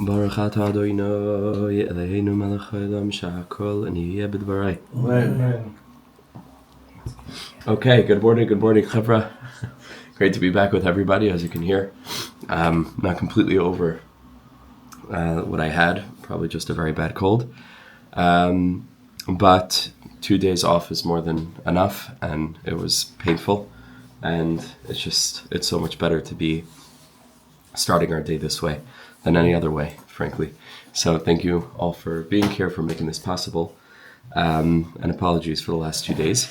Baruch atah Ad-noi Eloheinu melech haolam shehakol niyeh b'dvarai. Okay, good morning, Chevra. Great to be back with everybody, as you can hear. Not completely over what I had, probably just a very bad cold. But 2 days off is more than enough, and it was painful. And it's so much better to be starting our day this way than any other way, frankly. So thank you all for being here, for making this possible. And apologies for the last 2 days.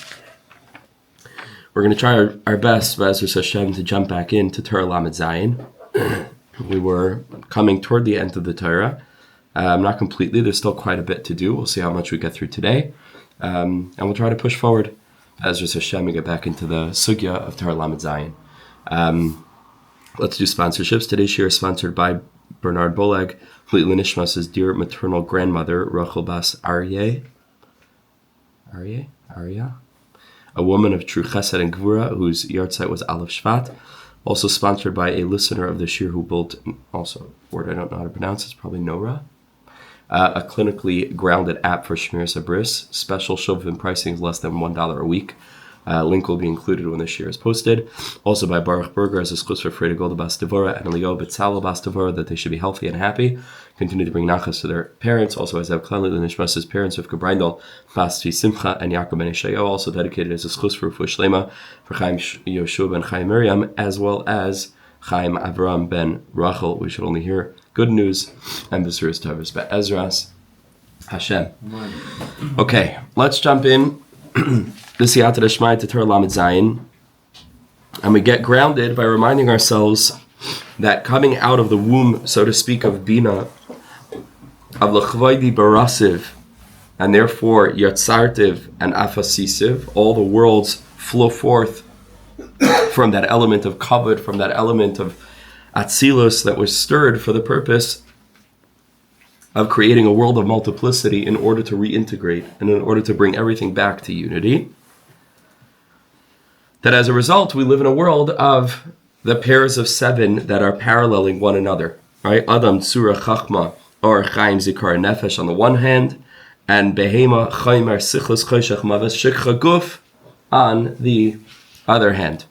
We're going to try our best, Be'ezus Hashem, to jump back into Torah Lamed Zayin. We were coming toward the end of the Torah. Not completely, there's still quite a bit to do. We'll see how much we get through today. And we'll try to push forward, Be'ezus Hashem, and get back into the sugya of Torah Lamed Zayin. Let's do sponsorships. Today's share is sponsored by Bernard Boleg, completely nishmas' dear maternal grandmother, Rochel Bas Arya, a woman of true chesed and gvura, whose yahrzeit was Aleph Shvat. Also sponsored by a listener of the shir who built, also a word I don't know how to pronounce, it's probably Nora, a clinically grounded app for Shmiras Abris. Special Shuvim pricing is less than $1 a week. Link will be included when the shir is posted. Also by Boruch Berger as a zechus for Freida Golda Devorah and Eliyahu Betzalel Devorah, that they should be healthy and happy. Continue to bring nachas to their parents. Also as Zev Klein, the nishmas' parents, Rivka Bariindel, Semcha, and Ya'kov and Yeshayihu, also dedicated as a zechus for refuah sheleimah for Chaim Yehoshua and Chaim Miriam, as well as Chaim Avrohom Ben Rochel. We should only hear good news and b'suras tovos be'ezras Hashem. Okay, let's jump in. This Siyata Deshmai to Torah Lamed Zayin, and we get grounded by reminding ourselves that coming out of the womb, so to speak, of Bina, of L'chvoidi Barasiv, and therefore Yatzartiv and Afasisiv, all the worlds flow forth from that element of kavod, from that element of Atzilus that was stirred for the purpose of creating a world of multiplicity in order to reintegrate and in order to bring everything back to unity. That as a result, we live in a world of the pairs of 7 that are paralleling one another, right? Adam, Tzura, Chachma, or Chaim, Zikar, Nefesh on the one hand, and Behema, Chaimer, Sichos, Choshech, Maves, Shikha, Guf on the other hand.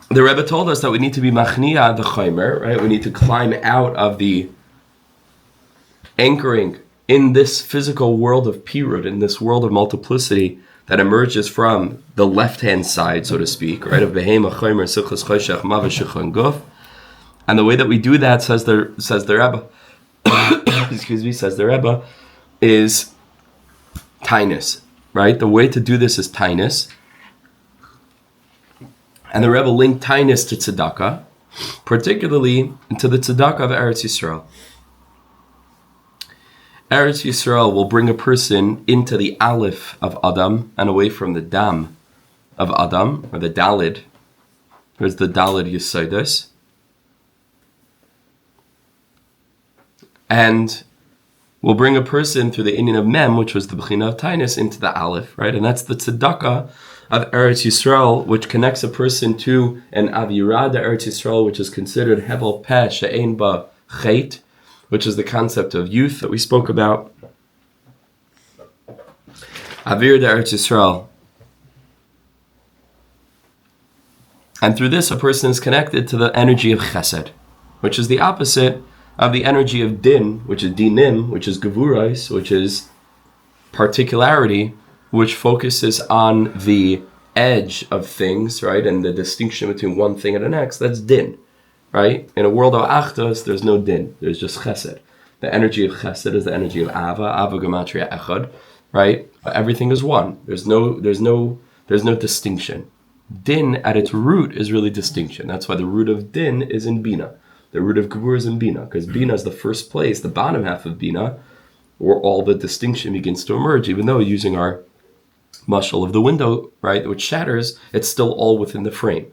The Rebbe told us that we need to be machniya the Chaimer, right? We need to climb out of the anchoring in this physical world of pirud, in this world of multiplicity that emerges from the left-hand side, so to speak, right, of Behema, Chaimer, Sichos, Choshech, Maves, Shikha, and Guf. And the way that we do that, says the Rebbe, says the Rebbe, is tainus, right? The way to do this is tainus. And the Rebbe linked tainus to tzedakah, particularly to the tzedakah of Eretz Yisrael. Eretz Yisrael will bring a person into the Aleph of Adam and away from the Dam of Adam, or the Dalid. There's the Dalid Yesodus. And will bring a person through the Indian of Mem, which was the Bechina of Tainus, into the Aleph, right? And that's the tzedakah of Eretz Yisrael, which connects a person to an Avirah de Eretz Yisrael, which is considered Hevel Peh She'ein Ba Chet, which is the concept of youth that we spoke about. Avir de Eretz Yisrael. And through this, a person is connected to the energy of Chesed, which is the opposite of the energy of Din, which is Dinim, which is Gevurais, which is particularity, which focuses on the edge of things, right, and the distinction between one thing and the next. That's Din. Right? In a world of Achdos, there's no Din. There's just Chesed. The energy of Chesed is the energy of Ava Gematria Echad. Right? Everything is one. There's no distinction. Din at its root is really distinction. That's why the root of Din is in Bina. The root of Gevur is in Bina, because Bina is the first place, the bottom half of Bina, where all the distinction begins to emerge. Even though using our mashal of the window, right, which shatters, it's still all within the frame.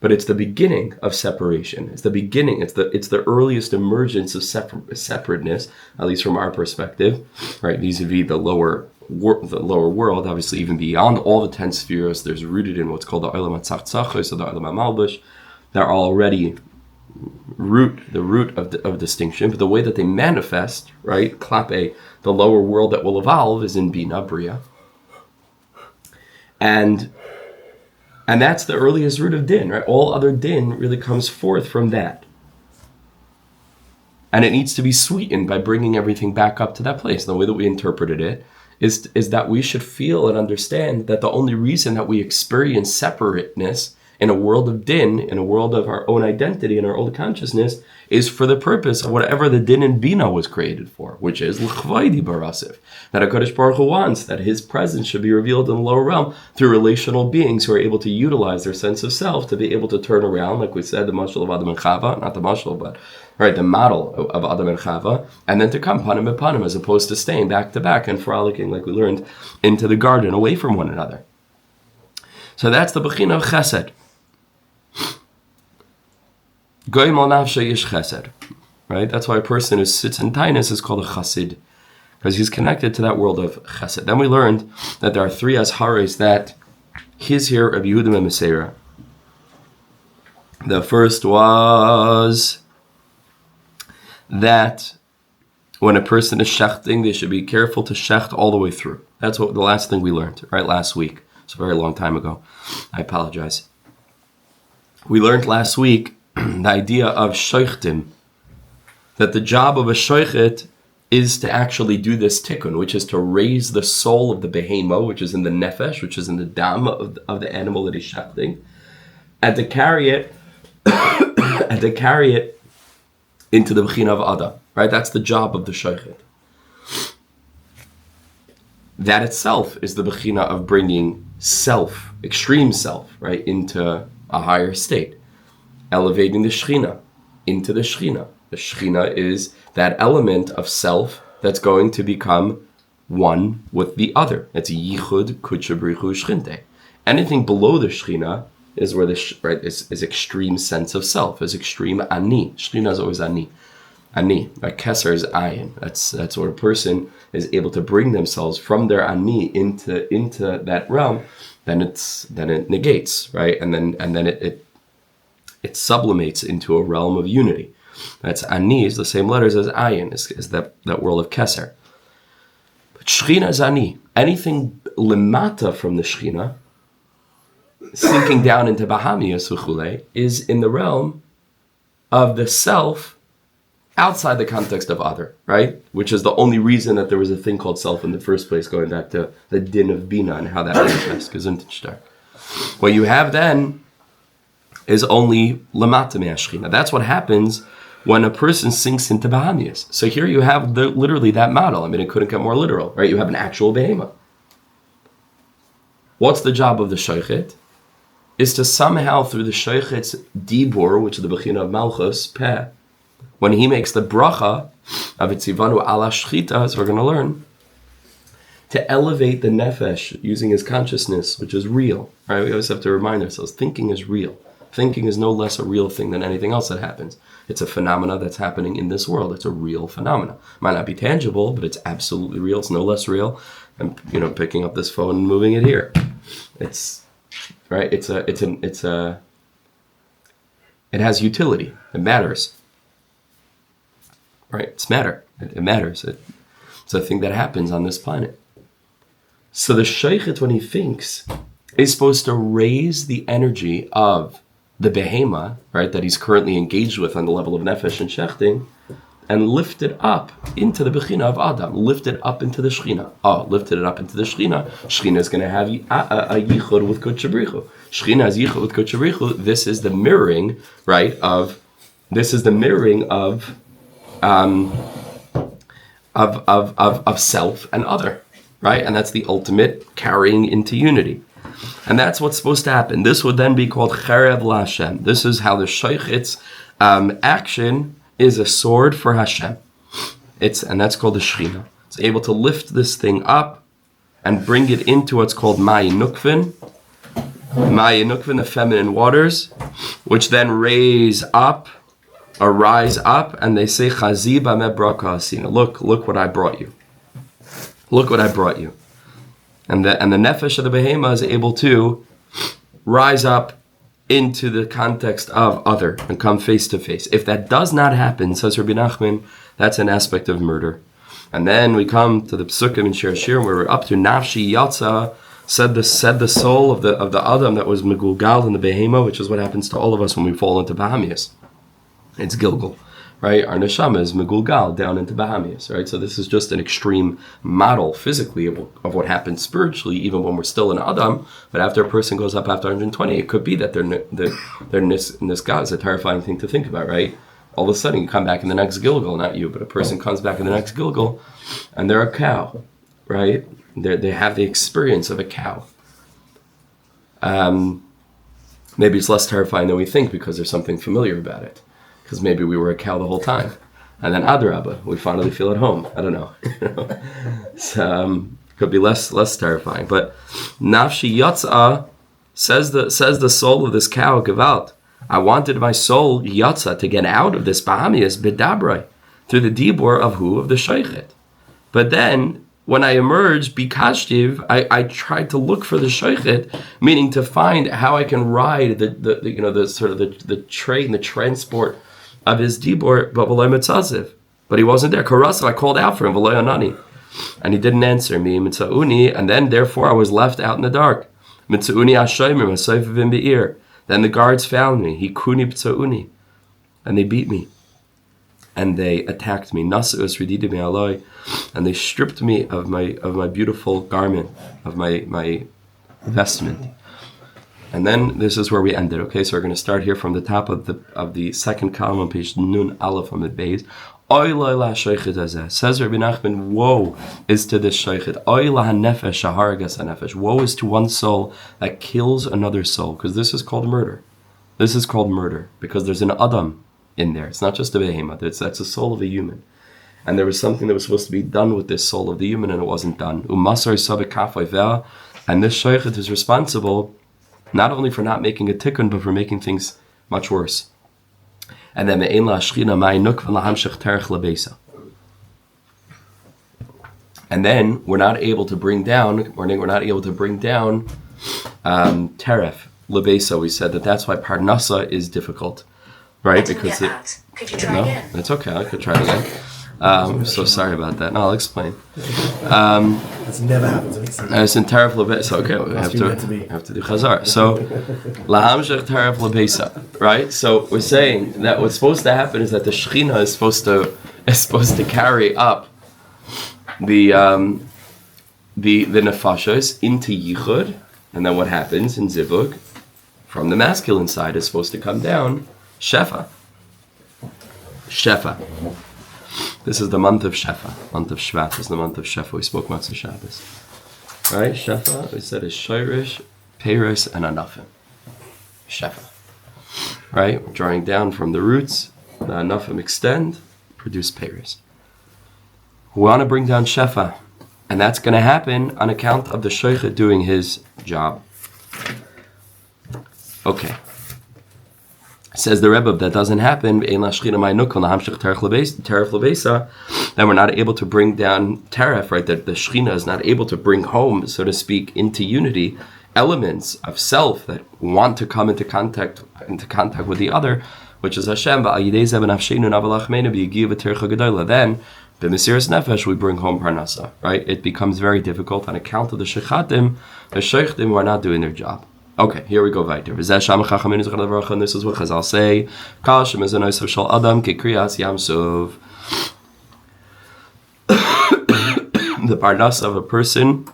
But it's the beginning of separation. It's the beginning. It's the earliest emergence of separateness, at least from our perspective, right? Vis-a-vis the lower world. Obviously, even beyond all the 10 spheres, there's rooted in what's called the olam hatzachtzachos, or the olam hamalbush, are already the root of distinction, but the way that they manifest, right, klape, the lower world that will evolve, is in Bina, Bria. And that's the earliest root of din, right? All other din really comes forth from that. And it needs to be sweetened by bringing everything back up to that place. The way that we interpreted it is that we should feel and understand that the only reason that we experience separateness in a world of din, in a world of our own identity and our own consciousness, is for the purpose of whatever the din and bina was created for, which is l'chvaydi barasif, that HaKadosh Baruch Hu wants that His presence should be revealed in the lower realm through relational beings who are able to utilize their sense of self to be able to turn around, like we said, the mashal of Adam and Chava, not the mashal, but right, the model of Adam and Chava, and then to come panim and panim, as opposed to staying back to back and frolicking, like we learned, into the garden, away from one another. So that's the bechina of chesed. Goyim al nafshe ish chesed. Right? That's why a person who sits in tainus is called a chassid, because he's connected to that world of chesed. Then we learned that there are three azhares that he's here of Yehudim and Meseira. The first was that when a person is shechting, they should be careful to shecht all the way through. That's what the last thing we learned, right, last week. It's a very long time ago. I apologize. We learned last week the idea of sheichtim, that the job of a sheichet is to actually do this tikkun, which is to raise the soul of the behemo, which is in the nefesh, which is in the dam of the animal that he's shechting, and to carry it into the bechina of Adam, right? That's the job of the sheichet. That itself is the bechina of bringing self, extreme self, right, into a higher state. Elevating the shechina into the shechina. The shechina is that element of self that's going to become one with the other. It's yichud, kudsha, brichu, shchinte. Anything below the shechina is where is extreme sense of self, is extreme ani. Shechina is always ani. Ani, like keser is ayin. That's where a person is able to bring themselves from their ani into that realm. Then it negates, right? And then it sublimates into a realm of unity. That's ani, is the same letters as ayin, is that world of keser. But shechina is ani. Anything limata from the shechina, sinking down into Bahamiyas v'chulei, is in the realm of the self outside the context of other, right? Which is the only reason that there was a thing called self in the first place, going back to the din of Bina and how that manifests, gesundheit. What you have then is only lamata me'ashchina. That's what happens when a person sinks into Bahamiyas. So here you have literally that model. I mean, it couldn't get more literal, right? You have an actual behema. What's the job of the sheichet? Is to somehow, through the sheichet's dibur, which is the bechina of malchus, peh, when he makes the bracha of itzivanu ala shechita, as we're going to learn, to elevate the nefesh using his consciousness, which is real. Right? We always have to remind ourselves, thinking is real. Thinking is no less a real thing than anything else that happens. It's a phenomena that's happening in this world. It's a real phenomena. Might not be tangible, but it's absolutely real. It's no less real. I'm, picking up this phone and moving it here. It's right. It has utility. It matters. Right? It's matter. It matters. It's a thing that happens on this planet. So the sheichet, when he thinks, is supposed to raise the energy of the behema, right, that he's currently engaged with on the level of nefesh and shechting, and lift it up into the bechina of Adam, lift it up into the shechina. Lifted it up into the shechina. Shechina is going to have a yichud with kudsha brichu. Shechina has yichud with kudsha brichu. This is the mirroring, right, of self and other, right? And that's the ultimate carrying into unity. And that's what's supposed to happen. This would then be called cherev laHashem. This is how the sheichet's action is a sword for Hashem. And that's called the shechina. It's able to lift this thing up and bring it into what's called Ma'ayin Nukvin, the feminine waters, which then rise up, and they say, Chazi b'meh braka asina. Look what I brought you. Look what I brought you. And the nefesh of the behema is able to rise up into the context of other and come face to face. If that does not happen, says Rabbi Nachman, that's an aspect of murder. And then we come to the Psukim in Shir Shir, where we're up to Nafshi Yatsa, said the soul of the Adam that was Megulgal in the Behema, which is what happens to all of us when we fall into Bahamias. It's Gilgal, right? Our neshama is Megulgal down into Bahamias, right? So this is just an extreme model physically of what happens spiritually, even when we're still in Adam. But after a person goes up after 120, it could be that they're Nisgal. Is a terrifying thing to think about, right? All of a sudden you come back in the next Gilgal, not you, but a person comes back in the next Gilgal, and they're a cow, right? They have the experience of a cow. Maybe it's less terrifying than we think because there's something familiar about it. Because maybe we were a cow the whole time. And then Adrabah, we finally feel at home. I don't know. So, could be less terrifying. But Nafshi Yatsa says the soul of this cow, Gevalt. I wanted my soul, Yatsa, to get out of this Bahamias, Bidabrai, through the Dibor of who? Of the Shechit. But then, when I emerged, Bikashtiv, I tried to look for the Shechit, meaning to find how I can ride the train, the transport of his Dibor, but he wasn't there. Karasav, I called out for him, and he didn't answer me, and then therefore I was left out in the dark. Then the guards found me, and they beat me, and they attacked me, and they stripped me of my beautiful garment, of my vestment. And then this is where we ended. Okay, so we're going to start here from the top of the second column on page Nun Aleph on the base. Says Rabbi Nachman, woe is to this shechit. Woe is to one soul that kills another soul, because this is called murder. This is called murder because there's an Adam in there. It's not just a behemoth. That's the soul of a human. And there was something that was supposed to be done with this soul of the human, and it wasn't done. And this shechit is responsible not only for not making a tikkun, but for making things much worse. And then and then we're not able to bring down teref lebesa. We said that's why parnassah is difficult, right? Because could you try again? It's okay. I could try it again. I'm so sorry about that. No, I'll explain. That's never happened to me. It's in teref lebesa. Okay, we have to do chazar. So lahamshech teref lebesa, right? So we're saying that what's supposed to happen is that the shechina is supposed to carry up the nefashos into yichud, and then what happens in zivug from the masculine side is supposed to come down shefa. This is the month of Shefa. Month of Shvat is the month of Shefa. We spoke about the Shabbos. Right? Shefa, we said, is Shirish, Peiros, and Anafim. Shefa. Right? We're drawing down from the roots. The Anafim extend, produce Peiros. We want to bring down Shefa. And that's going to happen on account of the Shochet doing his job. Okay. Says the Rebbe, that doesn't happen, then we're not able to bring down teref, right? That the Shechina is not able to bring home, so to speak, into unity, elements of self that want to come into contact with the other, which is Hashem. Then, the Mesiras Nefesh, we bring home parnassah, right? It becomes very difficult on account of the Shechatim, the Shechtim who are not doing their job. Okay, here we go weiter. And this is what Chazal say. Kriyas Yam Suf. The parnassah of a person,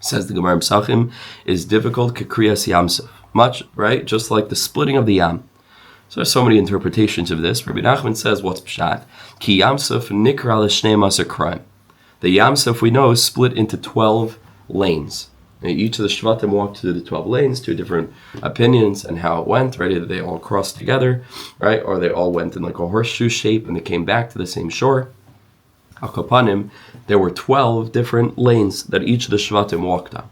says the Gemara Psachim, is difficult. Kriyas Yam Suf. Much, right? Just like the splitting of the Yam. So there's so many interpretations of this. Rabbi Nachman says, what's pshat? Ki Yam Suf nikra l'shnei maser crime. The Yam Suf, we know, is split into 12 lanes. Each of the Shvatim walked through the 12 lanes, two different opinions and how it went, right? Either they all crossed together, right? Or they all went in like a horseshoe shape and they came back to the same shore. Akapanim, there were 12 different lanes that each of the Shvatim walked on.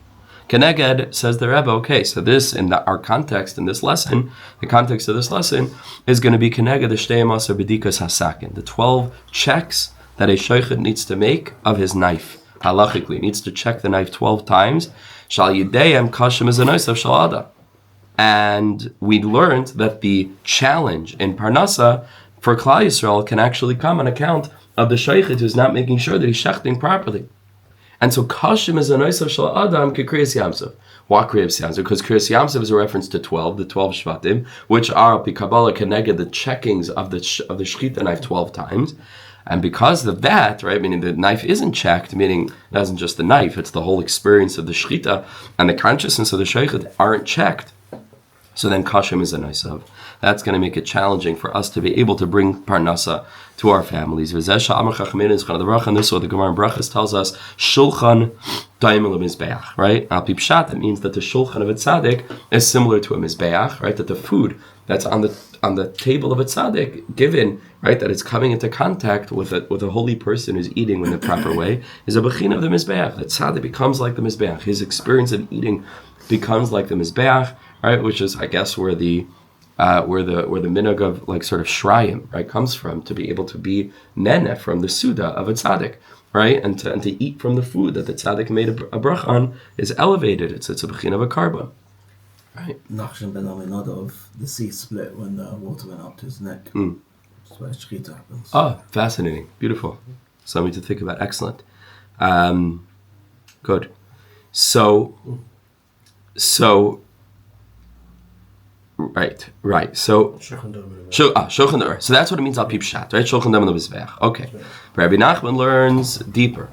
Keneged, says the Rebbe, okay, so this, in our context, in this lesson, the context of this lesson is going to be Keneged the Shteimas or Bedikas Hasakin, the 12 checks that a shochet needs to make of his knife. Halachically, needs to check the knife 12 times. Shal Yideyem Kashem is a nice of Shalada. And we learned that the challenge in parnassah for Klal Yisrael can actually come on account of the shechit who's not making sure that he's shechting properly. And so kashim is a noisav shel adam ke Kriyas Yam Suf. Why Kriyas Yam Suf? Because Kriyas Yam Suf is a reference to 12, the 12 shvatim, which are the Kabbalah connected the checkings of the shechita knife 12 times. And because of that, right, meaning the knife isn't checked, meaning it isn't just the knife, it's the whole experience of the shechita and the consciousness of the shechit aren't checked. So then kashim is a noisav. That's going to make it challenging for us to be able to bring parnassah to our families. And this is what the Gemara in Brachas tells us, shulchan daimel mizbeach, right? Al pi pshat, it means that the shulchan of a tzaddik is similar to a mizbeach, right? That the food that's on the table of a tzaddik, given, right, that it's coming into contact with a holy person who's eating in the proper way, is a bechina of the mizbeach. The tzaddik becomes like the mizbeach. His experience of eating becomes like the mizbeach, right? Which is, I guess, where the minhag of like sort of shrayim, right, comes from, to be able to be nene from the suda of a tzaddik, right, and to eat from the food that the tzaddik made a brach on is elevated. It's a bechina of a karba, right? Nachshon ben Aminadov, the sea split when the water went up to his neck. That's where shechita happens. Oh, fascinating, beautiful, something to think about. Excellent, good. So. Right. So, so that's what it means al pi pshat, right? Shulchan dam mizbeach. Okay. Rabbi Nachman learns deeper.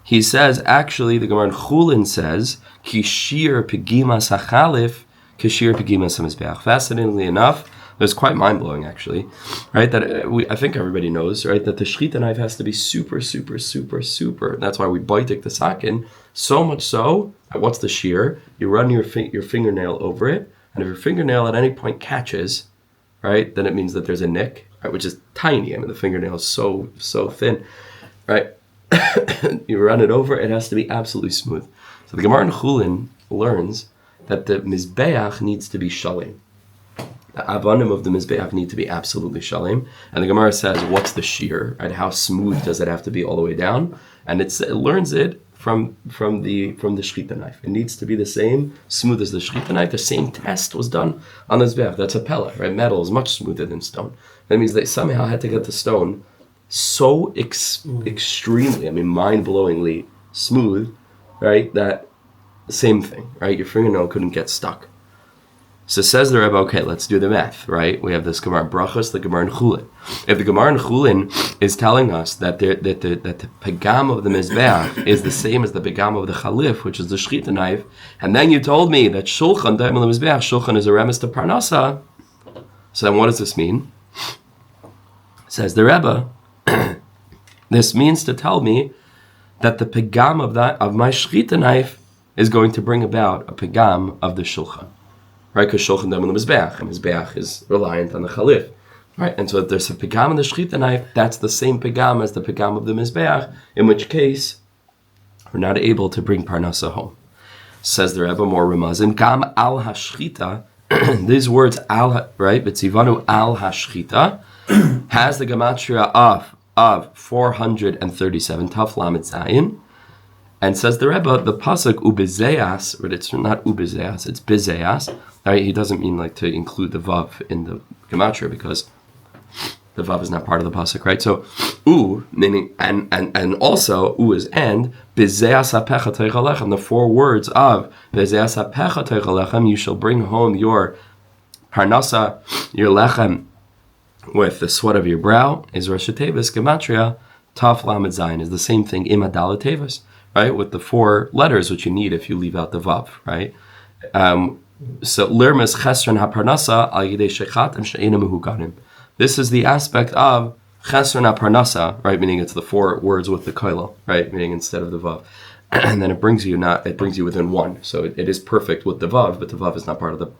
He says, actually, the Gemara in Chulin says, kishir pegimas hachalif, kishir pegimas hamizbeach. Fascinatingly enough, it's quite mind-blowing, actually, right? That I think everybody knows, right? That the shechita knife has to be super, super, super, super. And that's why we boitik the sakin. So much so, what's the shear? You run your fingernail over it. And if your fingernail at any point catches, right, then it means that there's a nick, right, which is tiny. I mean, the fingernail is so thin, right? You run it over, it has to be absolutely smooth. So the Gemara in Chulin learns that the mizbeach needs to be shaleim. The avanim of the mizbeach need to be absolutely shaleim. And the Gemara says, what's the shear, right? How smooth does it have to be all the way down? And it learns it from the shechita knife. It needs to be the same smooth as the shechita knife. The same test was done on the mizbeach. That's a pellet, right? Metal is much smoother than stone. That means they somehow had to get the stone so extremely, I mean, mind-blowingly smooth, right? That same thing, right? Your fingernail couldn't get stuck. So says the Rebbe, okay, let's do the math, right? We have this Gemara in Brachos, the Gemara in Chulin. If the Gemara in Chulin is telling us that the pegam of the mizbeach is the same as the pegam of the chalif, which is the shechita knife, and then you told me that shulchan daimel mizbeach, shulchan is a remez to parnassah, so then what does this mean? Says the Rebbe, this means to tell me that the pegam of my shechita knife is going to bring about a pegam of the shulchan. Right, because shulchan dam on the mizbeach, and mizbeach is reliant on the chalif, right? And so if there's a pegam in the shechita knife, that's the same pegam as the pegam of the mizbeach, in which case we're not able to bring parnassah home. Says the Rebbe, more remazim, gam al hashchita. These words al, right, betzivanu al hashchita, has the gematria of 437 taf lamed zayin. And says the Rebbe, the pasuk ubezeas, but it's not ubezeas, it's bizeas. Right? He doesn't mean like to include the vav in the gematria because the vav is not part of the pasuk, right? So u meaning and also u is and bizeas hapecha teichalechem. The 4 words of bizeas hapecha teichalechem, you shall bring home your parnassah, your lechem, with the sweat of your brow, is Rosh Tevis gematria taf lamed zayin, is the same thing imadala tevis. Right, with the 4 letters which you need if you leave out the vav, right? So lermes chesron haparnassah al yidei shechatim she'ena mehuganim. This is the aspect of chesron haparnassah, right? Meaning it's the 4 words with the koilo, right? Meaning instead of the vav, and then it brings you within 1. So it is perfect with the vav, but the vav is not part of the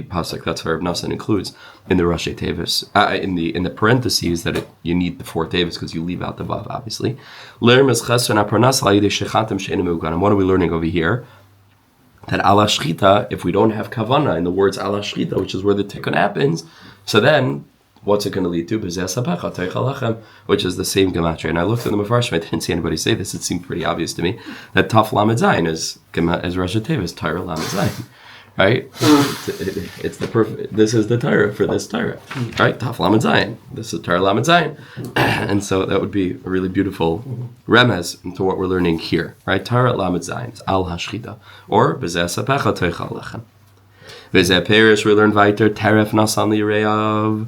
pasuk. That's where Nassan includes in the Rashi Tevis, in the parentheses that you need the 4 Tevis because you leave out the vav, obviously. And what are we learning over here? That ala shechita, if we don't have kavanah in the words ala shechita, which is where the tikkun happens, so then what's it going to lead to? Which is the same gematria. And I looked at the Moharan, I didn't see anybody say this. It seemed pretty obvious to me that taf lamed zayin is Rosh Tevis, Torah lamed zayin. right? It's the perfect. This is the Torah for this Torah, right? Taf Lamed Zayin. This is Torah Lamed Zayin, and so that would be a really beautiful remez into what we're learning here, right? Torah Lamed Zayin, al hashchita, or b'zeh sapecha toichal lechem. V'zeh perish, we learn weiter teref nasan li'reav.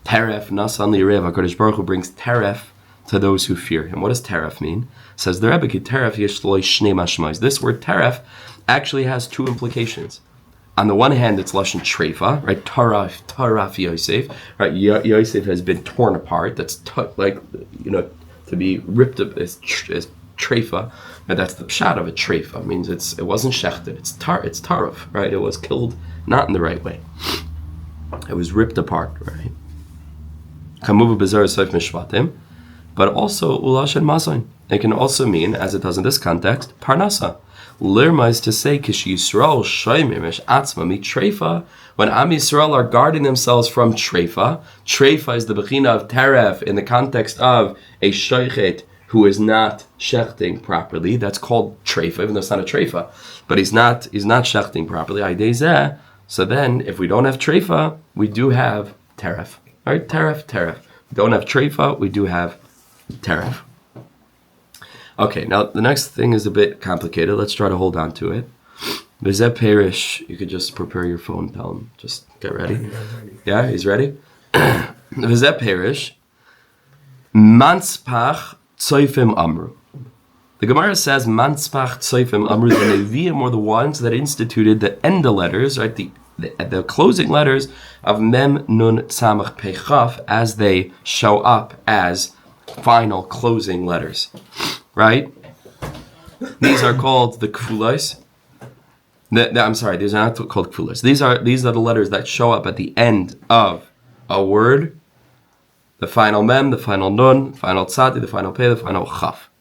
Teref nasan li'reav. HaKadosh Baruch Hu brings teref to those who fear him. What does teref mean? Says the Rebbe, teref yesh lo shnei mashmos. This word teref actually has two implications. On the one hand, it's lashon treifa, right? Taraf Yosef, right? Yosef has been torn apart. That's to be ripped up as treifa. And that's the pshat of a treifa. It means it wasn't shechita. It's taraf, right? It was killed not in the right way. It was ripped apart, right? Kamuva bezar soif mishvatim, but also ulashen mazon. It can also mean, as it does in this context, parnassah. Lerma to say, Kish Yisrael Shoymimish Atzma Mi Trefa, when Am Yisrael are guarding themselves from Trefa. Trefa is the bechina of teref in the context of a shochet who is not shechting properly. That's called Trefa, even though it's not a Trefa. But he's not shechting properly. So then, if we don't have Trefa, we do have teref. Right? Teref. We don't have Trefa, we do have teref. Okay, now the next thing is a bit complicated. Let's try to hold on to it. Zev Perish, you could just prepare your phone, tell him, just get ready. Yeah, he's ready? Zev Perish, Manspach Tzoifim Amru. The Gemara says, Manspach Tzoifim Amru, the Neviim were the ones that instituted the enda letters, right, the closing letters of Mem Nun Tzamach Pechaf as they show up as final closing letters. Right? These are called the kfulas. I'm sorry, these are not called kfulas. These are the letters that show up at the end of a word. The final mem, the final nun, the final tzadi, the final peh, the final chaf.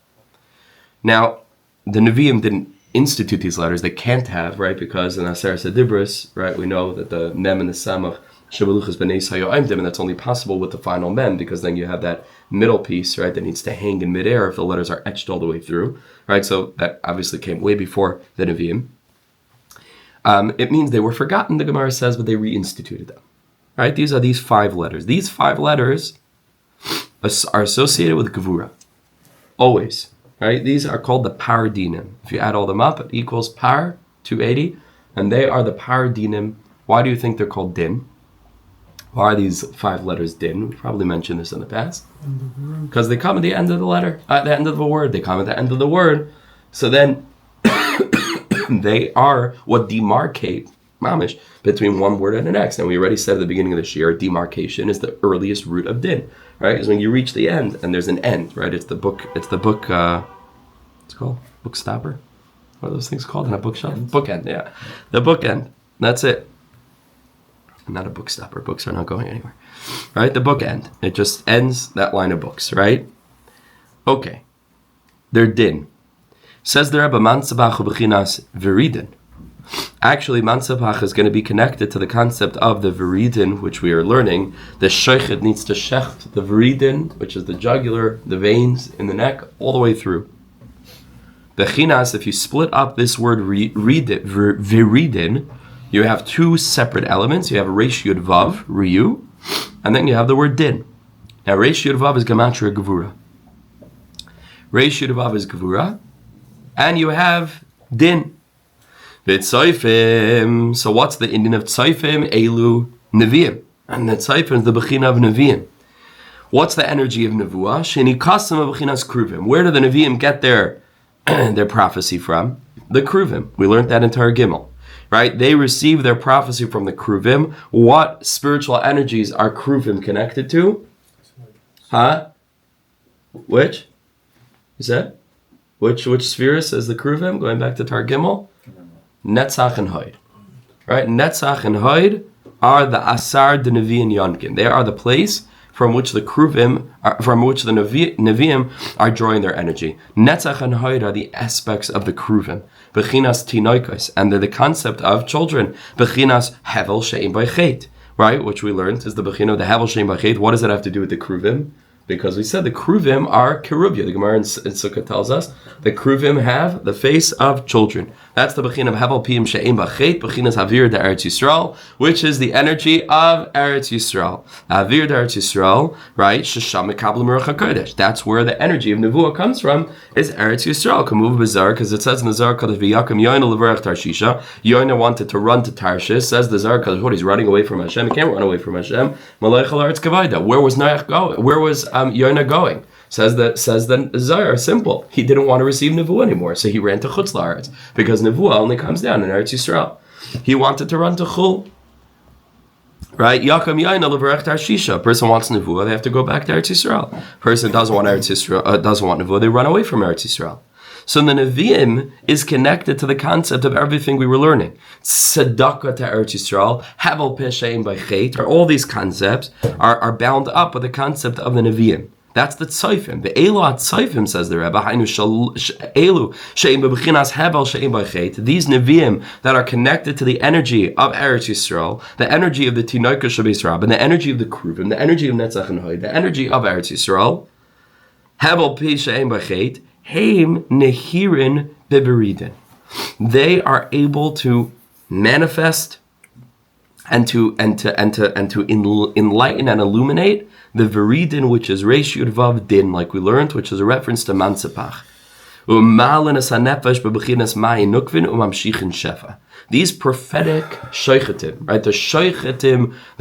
Now, the Neviim didn't institute these letters. They can't have, right? Because in Aseret Dibros, right, we know that the mem and the samach shebeluchas b'nei sayoimdim, and that's only possible with the final mem, because then you have that middle piece, right, that needs to hang in midair if the letters are etched all the way through, right? So that obviously came way before the Neviim. It means they were forgotten, the Gemara says, but they reinstituted them, right? These are these 5 letters. These 5 letters are associated with Gevura, always, right? These are called the par dinim. If you add all them up, it equals par, 280, and they are the par dinim. Why do you think they're called din? Why are these 5 letters din? We've probably mentioned this in the past. Because they come at the end of the letter, at the end of the word. They come at the end of the word. So then they are what demarcate, mamish, between one word and the next. And we already said at the beginning of this year, demarcation is the earliest root of din, right? Because when you reach the end, and there's an end, right? It's the book, what's it called? Book stopper? What are those things called in a bookshelf? Bookend, yeah. The bookend. That's it. I'm not a book stopper. Books are not going anywhere. Right? The book end. It just ends that line of books, right? Okay. They're din. Says the Rebbe, Mansabach u'bechinas viridin. Actually, Mansabach is going to be connected to the concept of the viridin, which we are learning. The shochet needs to shecht the viridin, which is the jugular, the veins in the neck, all the way through. Bechinas, if you split up this word viridin, you have 2 separate elements. You have Reish Yud Vav, Riyu, and then you have the word Din. Now, Reish Yud Vav is Gematria Gevura. Reish Yud Vav is Gevura, and you have Din. B'tzoifim. So what's the Indian of Tzoifim? Elu Neviim. And the Tzoifim is the Bechina of Neviim. What's the energy of Nevuah? Sheni Kasam of Bechinas Kruvim. Where do the Neviim get their prophecy from? The Kruvim. We learned that in Torah Gimel. Right? They receive their prophecy from the Kruvim. What spiritual energies are Kruvim connected to? Huh? Which? Is that? Which spheres is the Kruvim? Going back to Tar Gimel? Netzach and Hoid. Right? Netzach and Hoid are the Asar de Neviim Yonkin. They are the place from which the Kruvim, from which the Neviim are drawing their energy. Netzach and Hoid are the aspects of the Kruvim. Bechinas tinoikos, and they're the concept of children. Bechinas hevel she'im b'chet, right? Which we learned is the bechina of the hevel she'im b'chet. What does it have to do with the Kruvim? Because we said the Kruvim are kerubia. The Gemara in Sukkah tells us the Kruvim have the face of children. That's the bechin of Hevel Piyim She'im B'Chet, bechinas Havir de Eretz Yisrael, which is the energy of Eretz Yisrael. Havir de Eretz Yisrael, right? Shesham Mekabel Meruch HaKodesh. That's where the energy of Nevuah comes from, is Eretz Yisrael. Kamuv B'Zar, because it says in the Zar Kodesh, V'Yakim Yoina Levarech Tarshisha. Yoina wanted to run to Tarshish. Says the Zar Kodesh, what? He's running away from Hashem. He can't run away from Hashem. Malach Eretz Kavayda. Where was Noach going? Where was Yoina going? Says the Zayar, simple. He didn't want to receive Nevuah anymore, so he ran to Chutz La'aretz, because Nevuah only comes down in Eretz Yisrael. He wanted to run to Chul. Right? Yakam Yaina Levarech Tarshisha. Person wants Nevuah, they have to go back to Eretz Yisrael. Person doesn't want Eretz Yisrael, doesn't want Nevuah, they run away from Eretz Yisrael. So the Neviim is connected to the concept of everything we were learning. Tzedakah to Eretz Yisrael, Havel Pesheim B'Chet, all these concepts are bound up with the concept of the Neviim. That's the tzayfim. The elu tzayfim, says the Rebbe. Elu she'im bebechinas hevel she'im b'chet. These neviim that are connected to the energy of Eretz Yisrael, the energy of the tinoika shabes rab, and the energy of the kruvim, the energy of netzach and hoy, the energy of Eretz Yisrael. Hevel pi she'im b'chet. Heim nehirin beberidin. They are able to manifest and to enlighten and illuminate the veridin, which is Reish Yud Vav Din, like we learned, which is a reference to Mansepach. These prophetic shechitim, right? The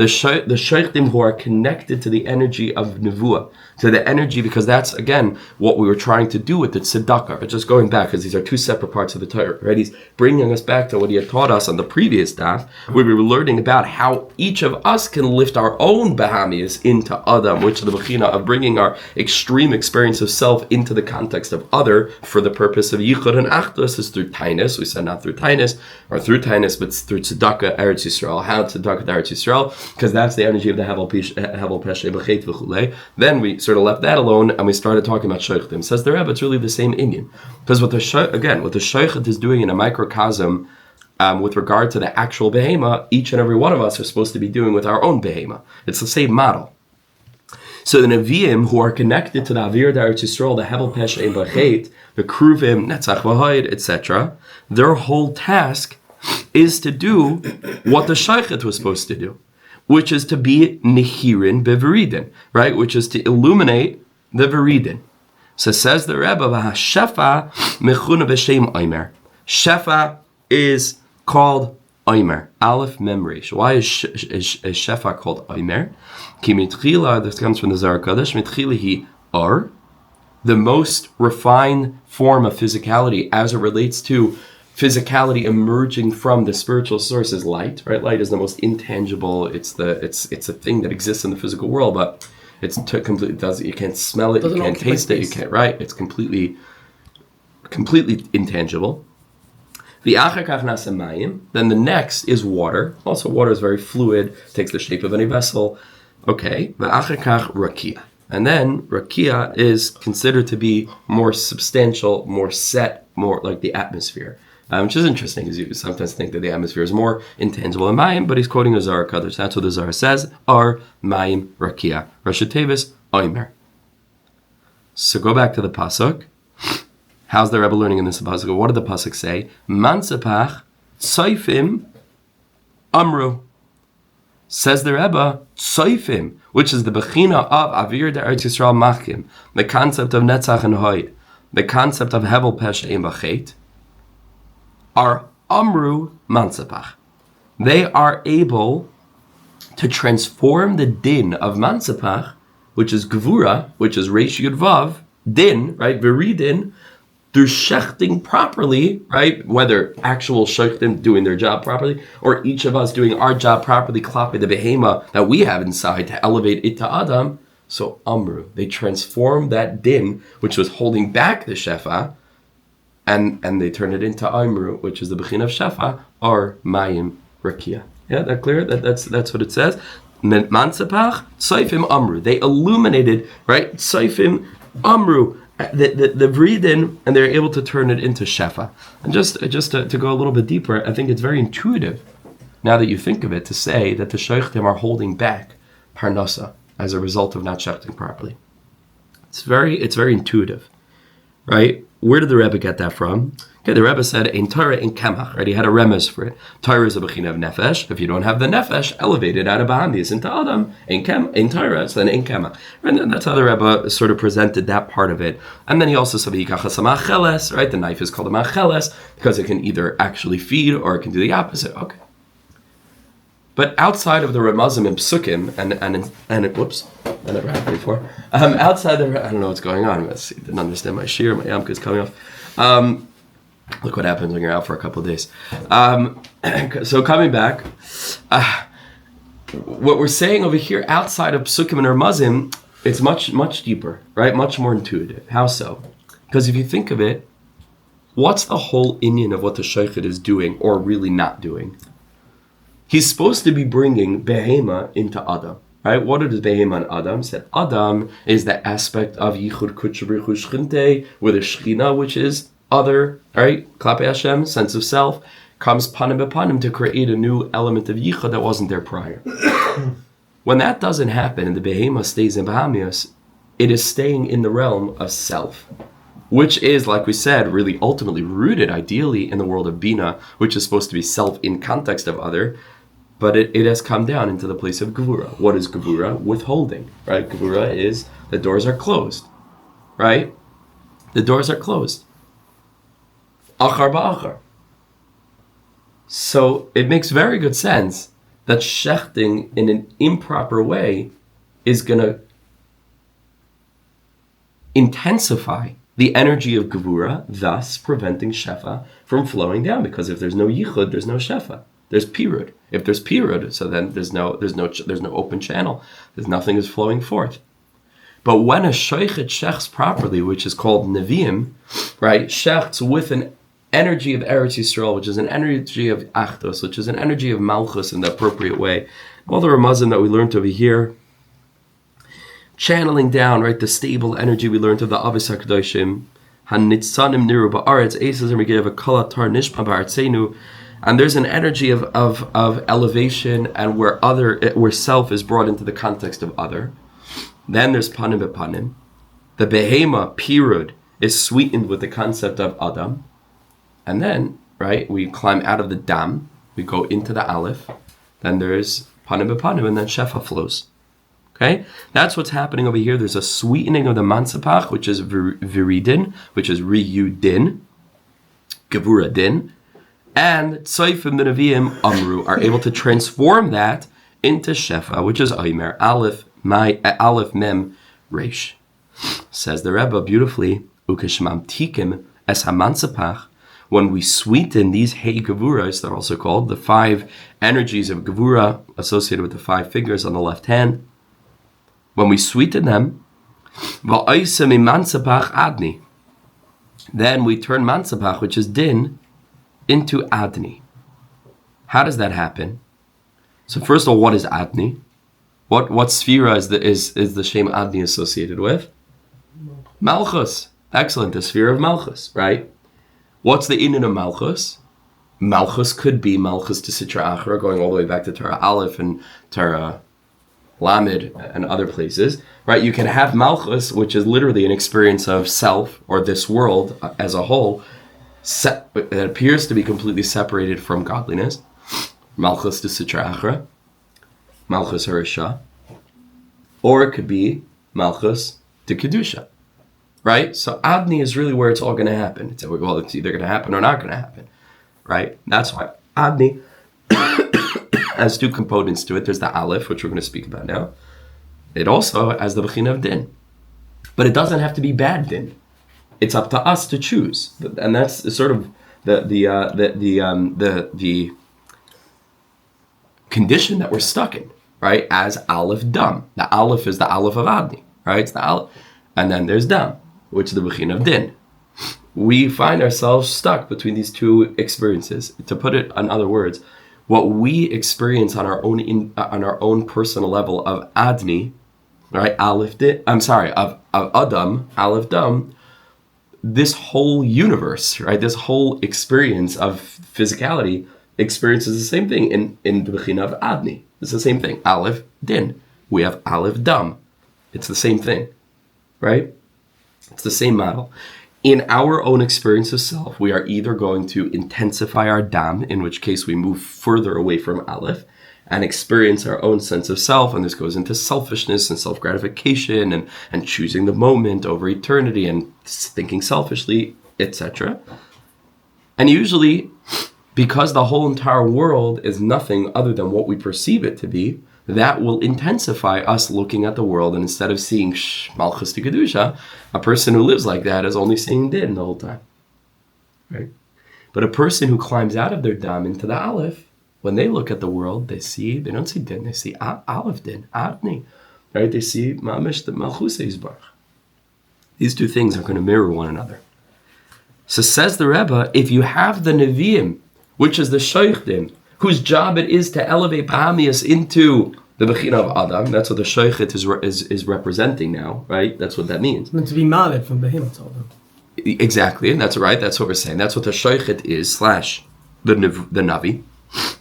shechitim who are connected to the energy of Nevuah, to the energy, because that's, again, what we were trying to do with the tzedakah. But just going back, because these are two separate parts of the Torah, right? He's bringing us back to what he had taught us on the previous daf, where we were learning about how each of us can lift our own bahamias into Adam, which is the bechina of bringing our extreme experience of self into the context of other for the purpose of yichud and achdus, is through tainus. We said not through tainus, or through tainus, but through tzedakah Eretz Yisrael. How tzedakah Eretz Yisrael? Because that's the energy of the Hevel Peshe B'Chet V'chulei. Then we sort of left that alone and we started talking about sheichitim. Says the Rebbe, it's really the same inyan. Because what the sheichit is doing in a microcosm with regard to the actual behema, each and every one of us are supposed to be doing with our own behema. It's the same model. So the Neviim who are connected to the Avir Eretz Yisrael, the Hevel Peshe B'Chet, the Kruvim, Netzach V'Hoid, etc., their whole task is to do what the sheichit was supposed to do, which is to be nehirin beveridin, right? Which is to illuminate the veridin. So says the Rebbe, Shefa mechuna b'shem Omer. Shefa is called Omer. Aleph memory. Why is Shefa called Omer? Ki mitchila, this comes from the Zohar Kodesh, mitchila hi or, the most refined form of physicality as it relates to physicality emerging from the spiritual source is light, right? Light is the most intangible. It's a thing that exists in the physical world, but it's completely you can't smell it, you can't taste it, you can't, right? It's completely intangible. Then the next is water. Also, water is very fluid, takes the shape of any vessel. Okay, rakia. And then rakia is considered to be more substantial, more set, more like the atmosphere. Which is interesting, because you sometimes think that the atmosphere is more intangible than Mayim, but he's quoting the Zohar Kodesh. That's what the Zohar says, Ar Mayim Rakia. Rashi Tevis, Omer. So go back to the Pasuk. How's the Rebbe learning in this Pasuk? What did the Pasuk say? Mansepach Tsoifim Amru. Says the Rebbe, Tsoifim, which is the Bechina of Avir de Eretz Yisrael Machim, the concept of Netzach and Hoid, the concept of Hevel Pesheim B'Chet, are Amru Mansepach. They are able to transform the din of Mansepach, which is Gvura, which is Reish Yud Vav, din, right, Veridin, through shechting properly, right, whether actual shechtim doing their job properly, or each of us doing our job properly, klape the behema that we have inside to elevate it to Adam. So Amru, they transform that din, which was holding back the shefa, and they turn it into Amru, which is the bechin of shefa, or mayim rakia. Yeah, that clear? That's what it says. Mansepach, Tsoifim Amru. They illuminated, right? Tsoifim Amru, the vridin, and they're able to turn it into shefa. And just to go a little bit deeper, I think it's very intuitive, now that you think of it, to say that the sheichitim are holding back parnassah as a result of not shechting properly. It's very intuitive, right? Where did the Rebbe get that from? Okay, the Rebbe said, in Torah, in Kemach, right? He had a remez for it. Torah is a bechina of nefesh. If you don't have the nefesh, elevated out of Bahamis into Adam, in Torah, so then in Kemach. And then that's how the Rebbe sort of presented that part of it. And then he also said, right? The knife is called a macheles because it can either actually feed or it can do the opposite. Okay. But outside of the remazim and psukim, and whoops, I never had it before. Outside the, I don't know what's going on. Let's see, didn't understand my shear, my yamka is coming off. Look what happens when you're out for a couple of days. So coming back, what we're saying over here outside of psukim and remazim, it's much deeper, right? Much more intuitive. How so? Because if you think of it, what's the whole inyan of what the shechita is doing or really not doing? He's supposed to be bringing behema into Adam, right? What is behema and Adam? Said Adam is the aspect of yichud kutshbrichu shchinte with a shechina, which is other, right? Klape Hashem, sense of self, comes panim bepanim to create a new element of yichud that wasn't there prior. When that doesn't happen and the behema stays in Bahamias, it is staying in the realm of self, which is, like we said, really ultimately rooted ideally in the world of Bina, which is supposed to be self in context of other, but it has come down into the place of Gevura. What is Gevura? Withholding, right? Gevura is the doors are closed, right? The doors are closed. Achar ba'achar. So it makes very good sense that shechting in an improper way is going to intensify the energy of Gevura, thus preventing shefa from flowing down. Because if there's no yichud, there's no shefa. There's pirud. If there's pirud, so then there's no open channel. There's nothing is flowing forth. But when a shochet shechs properly, which is called Neviim, right, shechs with an energy of Eretz Yisrael, which is an energy of Achdos, which is an energy of Malchus in the appropriate way. All the remazim that we learned over here, channeling down, right, the stable energy we learned of the Avis HaKadoshim, Hanitzanim Niru Ba'aretz, Eisas and Regev Kala Tar Nishma Ba'artzenu, and there's an energy of elevation and where self is brought into the context of other. Then there's panim bepanim. The behema, pirud, is sweetened with the concept of Adam. And then, right, we climb out of the dam, we go into the aleph, then there's panim bepanim, and then shefa flows. Okay? That's what's happening over here. There's a sweetening of the mansapach, which is viridin, which is riyudin, gevura din, and Tzoifim the Neviim Amru are able to transform that into shefa, which is Omer, aleph mem reish. Says the Rebbe beautifully, ukeshmam tikim es hamansapach. When we sweeten these hey gevuras, they're also called the 5 energies of gevura associated with the 5 fingers on the left hand. When we sweeten them, va'oisem mansapach adni. Then we turn mansapach, which is din, into Ad-noi. How does that happen? So first of all, what is Ad-noi? What sphera is the Shem Ad-noi associated with? Malchus. Excellent, the sphere of Malchus, right? What's the inyan of Malchus? Malchus could be Malchus to Sitra Achra, going all the way back to Torah Aleph and Torah Lamed and other places, right? You can have Malchus, which is literally an experience of self or this world as a whole, that appears to be completely separated from godliness. Malchus to Sitra Achra, Malchus Harisha, or it could be Malchus to Kedusha, right? So Ad-noi is really where it's all going to happen. It's either going to happen or not going to happen, right? That's why Ad-noi has 2 components to it. There's the Aleph, which we're going to speak about now. It also has the Bechina of Din, but it doesn't have to be bad Din. It's up to us to choose, and that's sort of the condition that we're stuck in, right? As Aleph Dam, the Aleph is the Aleph of Ad-noi, right? It's the Aleph, and then there's Dam, which is the Bechina of Din. We find ourselves stuck between these 2 experiences. To put it in other words, what we experience on our own personal level of Ad-noi, right? Aleph Din. Of Adam, Aleph Dam. This whole universe, right? This whole experience of physicality experiences the same thing in the Bechina of Ad-noi. It's the same thing. Aleph Din. We have Aleph Dam. It's the same thing, right? It's the same model. in our own experience of self, we are either going to intensify our dam, in which case we move further away from Aleph, and experience our own sense of self, and this goes into selfishness and self-gratification and choosing the moment over eternity and thinking selfishly, etc. And usually, because the whole entire world is nothing other than what we perceive it to be, that will intensify us looking at the world, and instead of seeing Malchus to Kedusha, a person who lives like that is only seeing Din the whole time. Right? But a person who climbs out of their Dam into the Aleph, when they look at the world, they don't see Din, they see Aleph Din, Ad-noi. Right? They see Mamish the Malchus Yisbarach. These two things are going to mirror one another. So says the Rebbe, if you have the Neviim, which is the Shechita, whose job it is to elevate Bahamias into the Bechina of Adam. That's what the shechita is representing now, right? That's what that means. It's meant to be maled from Behemoth. Exactly, and that's right. That's what we're saying. That's what the shechita is / the Navi.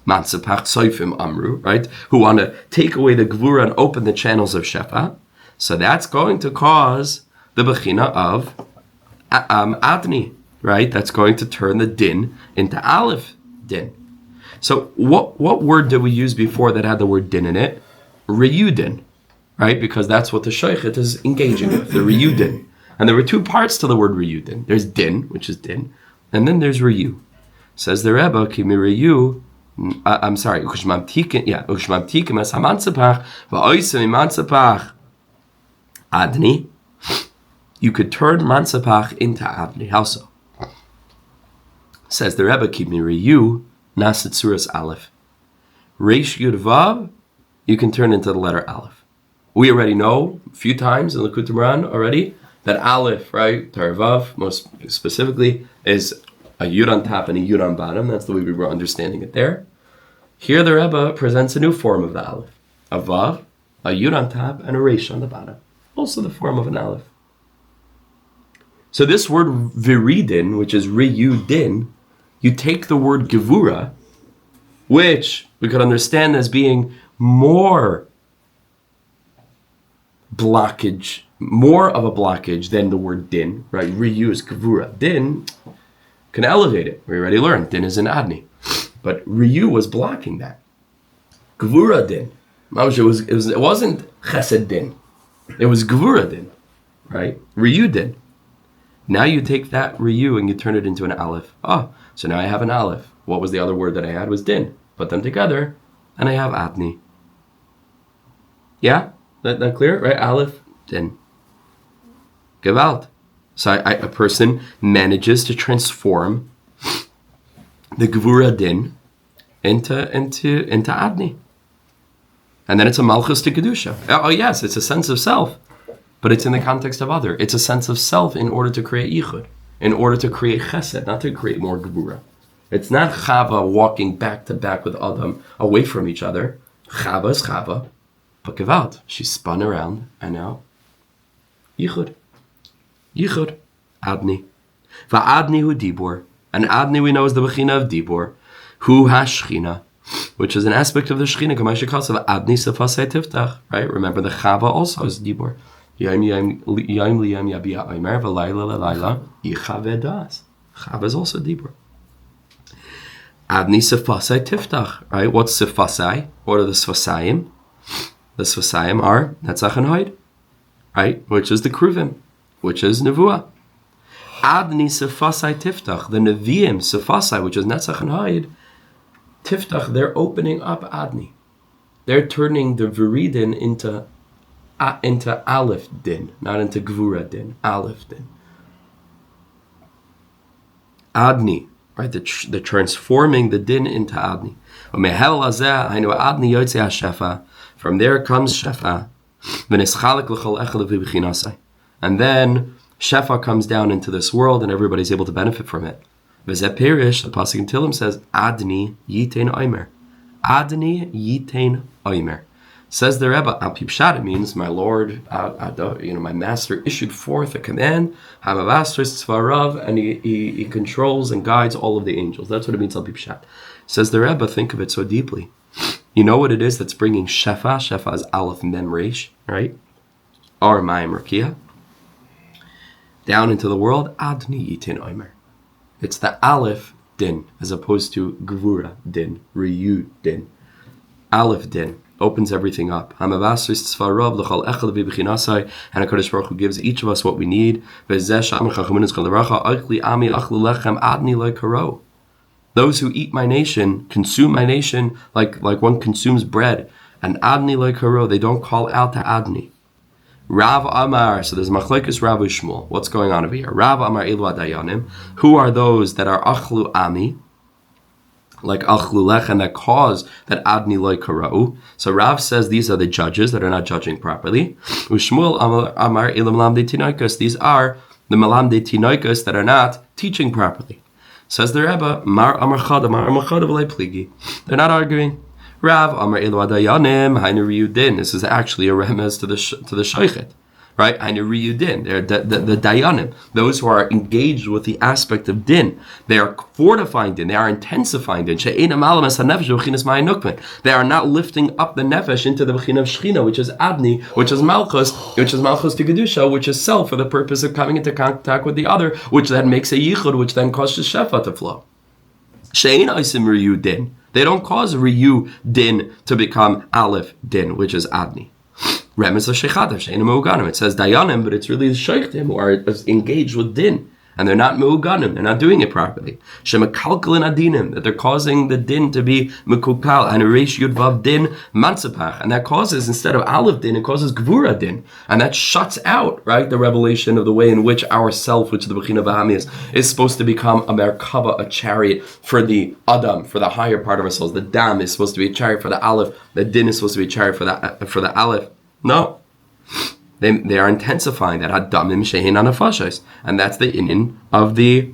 Mansepach Soifim Amru, right? Who want to take away the Gvura and open the channels of Shefa. So that's going to cause the Bechina of Ad-noi, right? That's going to turn the Din into Aleph Din. So what word did we use before that had the word din in it? Reyudin, right? Because that's what the shechita is engaging with, the reyudin. And there were two parts to the word reyudin. There's din, which is din, and then there's reyu. Says the Rebbe, ki mi reyu, I'm sorry, ushmamtikim es hamansepach, va'oisem imansepach Ad-noi. You could turn mansepach into Ad-noi. How so? Says the Rebbe, ki mi reyu, Nasit Suras Aleph. Reish Yud Vav, you can turn into the letter Aleph. We already know a few times in Likutei Moharan already that Aleph, right, Vav, most specifically, is a Yud on top and a Yud on bottom. That's the way we were understanding it there. Here the Rebbe presents a new form of the Aleph. A Vav, a Yud on top, and a Reish on the bottom. Also the form of an Aleph. So this word Viridin, which is Reyudin, you take the word Gevura, which we could understand as being more of a blockage than the word din, right? Reyu is Gevura. Din can elevate it. We already learned din is an Ad-noi. But Reyu was blocking that. Gevura din. It wasn't Chesed din. It was Gevura din, right? Reyu din. Now you take that Reyu and you turn it into an Aleph. So now I have an Aleph. What was the other word that I had was din. Put them together, and I have Ad-noi. Yeah? That clear? Right? Aleph, din. Gewalt. So a person manages to transform the Gevura din into Ad-noi. And then it's a Malchus to Kedusha. Oh yes, it's a sense of self. But it's in the context of other. It's a sense of self in order to create yichud. In order to create chesed, not to create more Gevura. It's not Chava walking back to back with Adam away from each other. Chava is Chava, but Gewalt. She spun around, and now Yichud. Yichud. Ad-noi. Va'ad-noi hu dibor. And Ad-noi we know is the Bechina of dibor. Hu ha-shechina, which is an aspect of the Shechina. Ad-noi sefasei tiftach. Right? Remember the Chava also is dibor. Yomi liyam yabia omer v'layla l'layla yichavedas. Chava is also dibur. Ad-noi sefasei tiftach. Right? What's sefasei? What are the sefasayim? The sefasayim are netzach and hoid. Right? Which is the kruvim. Which is nevuah. Ad-noi sefasei tiftach. The Neviim sefasei, which is netzach and hoid. Tiftach, they're opening up Ad-noi. They're turning the viridin into Aleph din, not into Gevura din. Aleph din. Ad-noi, right? The transforming the din into Ad-noi. From there comes Shefa. And then Shefa comes down into this world and everybody's able to benefit from it. V'zeh perish, the pasuk in Tehillim says, Ad-noi yitein omer. Ad-noi yitein omer. Says the Rebbe, Al Pipshat, it means my Lord, my Master issued forth a command, Hamavastris Tzvarav, and he controls and guides all of the angels. That's what it means, Al Pipshat. Says the Rebbe, think of it so deeply. You know what it is that's bringing Shefa? Shefa is Aleph Mem Reish, right? Or Mayim Rakia. down into the world, Ad-noi itin omer. It's the Aleph din, as opposed to Gvura din, Riyu din. Aleph din opens everything up. And HaKadosh Baruch Hu gives each of us what we need. Those who eat my nation, consume my nation like one consumes bread. And Ad-noi lo karo, they don't call out to Ad-noi. Rav Amar, so there's machlokes Rav and Shmuel. What's going on over here? Rav Amar elu adayanim. Who are those that are achlu ami, like achlu lechem, that cause that Ad-noi lo karo? So Rav says these are the judges that are not judging properly. Shmuel Amar elu melamdei tinoikos. These are the melamdei tinoikos that are not teaching properly. Says the Rebbe, Mar Amar Chada, Mar Amar Chada v'lei pligi. They're not arguing. Rav Amar elu adayanim hainu riyudin. This is actually a remez to the shechit, right? Hainu riyudin. They're the dayanim, those who are engaged with the aspect of din. They are fortifying din. They are intensifying din. She'einam alamas hanefesh v'chinas ma'inukmen. They are not lifting up the nefesh into the b'china of shechina, which is Ad-noi, which is malchus to kedusha, which is self, for the purpose of coming into contact with the other, which then makes a yichud, which then causes shefa to flow. She'ein oisim riyudin. They don't cause Riyu din to become Aleph din, which is Ad-noi. Remez shechita, she'ein meuganim. It says dayanim, but it's really the sheikhtim who are engaged with din, and they're not meuganim. They're not doing it properly. Shemekalkalin adinim, that they're causing the din to be mekukal, and reish yud vav din mansapach, and that causes, instead of Aleph din, it causes Gvura din, and that shuts out, right, the revelation of the way in which our self, which the bechina v'hamis, is supposed to become a merkava, a chariot for the Adam, for the higher part of ourselves. The dam is supposed to be a chariot for the Aleph. The din is supposed to be a chariot for the Aleph. No. They are intensifying that hadamim shehin anafashos, and that's the inyan of the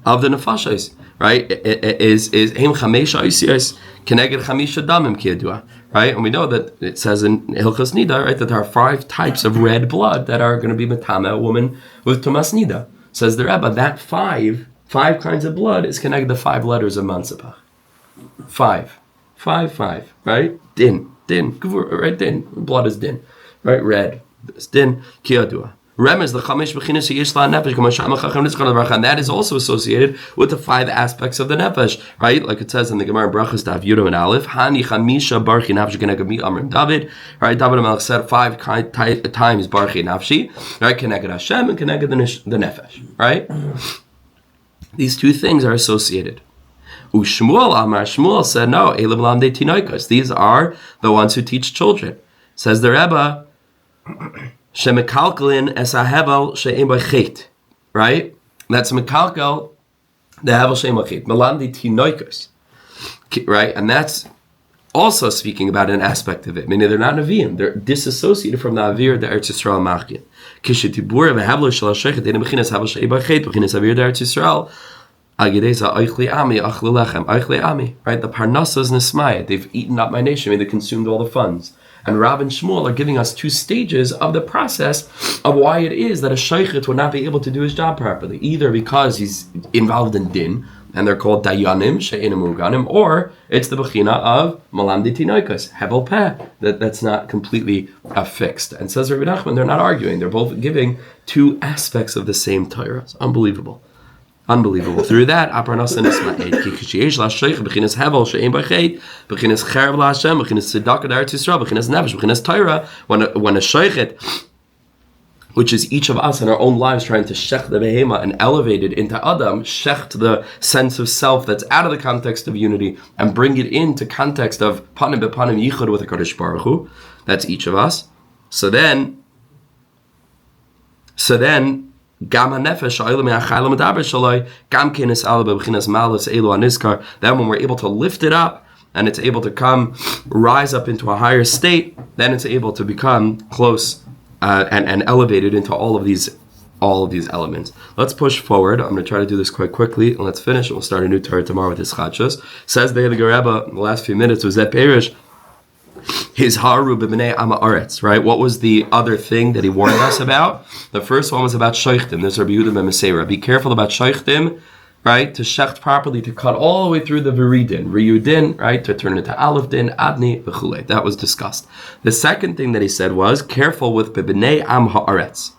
nefashos, right? It is him chamesha oisios keneged chamisha damim kiyadua, right? And we know that it says in Hilchos Nida, right, that there are 5 types of red blood that are going to be metame a woman with tumas nida. Says the Rebbe, that 5 kinds of blood is connected the 5 letters of mansapach. 5, right? Din, right? Din, blood is din. Right, red. It's din kiyadua. Remez the chamesh b'chinas yishla nefesh and that is also associated with the 5 aspects of the nefesh, right? Like it says in the Gemara Brachas Daf Yudam and Aleph, Hani chamisha barchi nafshi keneged mi amrim David. Right, David HaMelech said 5 times barchi nafshi, right? Keneged Hashem and keneged the nefesh, right? These 2 things are associated. Shmuel Amar, Shmuel said no. Elim lamdei tinoikos. These are the ones who teach children. Says the Rebbe, Shemekalkalin es hahevel she'ein b'chet, right? That's mekalkal the hevel she'ein b'chet. Melamdi tinoikos, right? And that's also speaking about an aspect of it. Meaning they're not Neviim. They're disassociated from the Avir, the Eretz Yisrael Machkin. Kishetibur v'hevel shel ha'shechet enim b'chinas hevel she'ein b'chet b'chinas Avir the Eretz Yisrael. Right, the parnassah is nismaya. They've eaten up my nation. They consumed all the funds. And Rav and Shmuel are giving us 2 stages of the process of why it is that a sheikhit would not be able to do his job properly. Either because he's involved in din, and they're called dayanim, she'einam uganim, or it's the bechina of malamdi tinoikos, hevel peh, that's not completely fixed. And says Rabbi Nachman, they're not arguing. They're both giving 2 aspects of the same Torah. It's unbelievable. Through that, parnassah nisma'ed. Kishiyesh la'sheich b'chinas hevel she'ein b'chet, b'chinas cherv la'Hashem, b'chinas tzedakah d'Eretz Yisrael, b'chinas nefesh, b'chinas Torah. When a sheichet, which is each of us in our own lives trying to shech the behema and elevate it into Adam, shech the sense of self that's out of the context of unity and bring it into context of panim b'panim yichud with the Kadosh Baruch Hu. That's each of us. So then. Then when we're able to lift it up and it's able to rise up into a higher state, then it's able to become close and elevated into all of these elements. Let's push forward. I'm going to try to do this quite quickly and let's finish. We'll start a new Torah tomorrow with this chachos. Says the Rebbe in the last few minutes was that Perish his haru b'bnei amaretz, right? What was the other thing that he warned us about? The first one was about sheikhtim. There's Rabbi Yehuda ben Meseira. Be careful about sheikhtim, right? To shecht properly, to cut all the way through the viridin, riyudin, right? To turn it to aleph din, Ad-noi, v'chulei. That was discussed. The second thing that he said was careful with b'bnei am haaretz,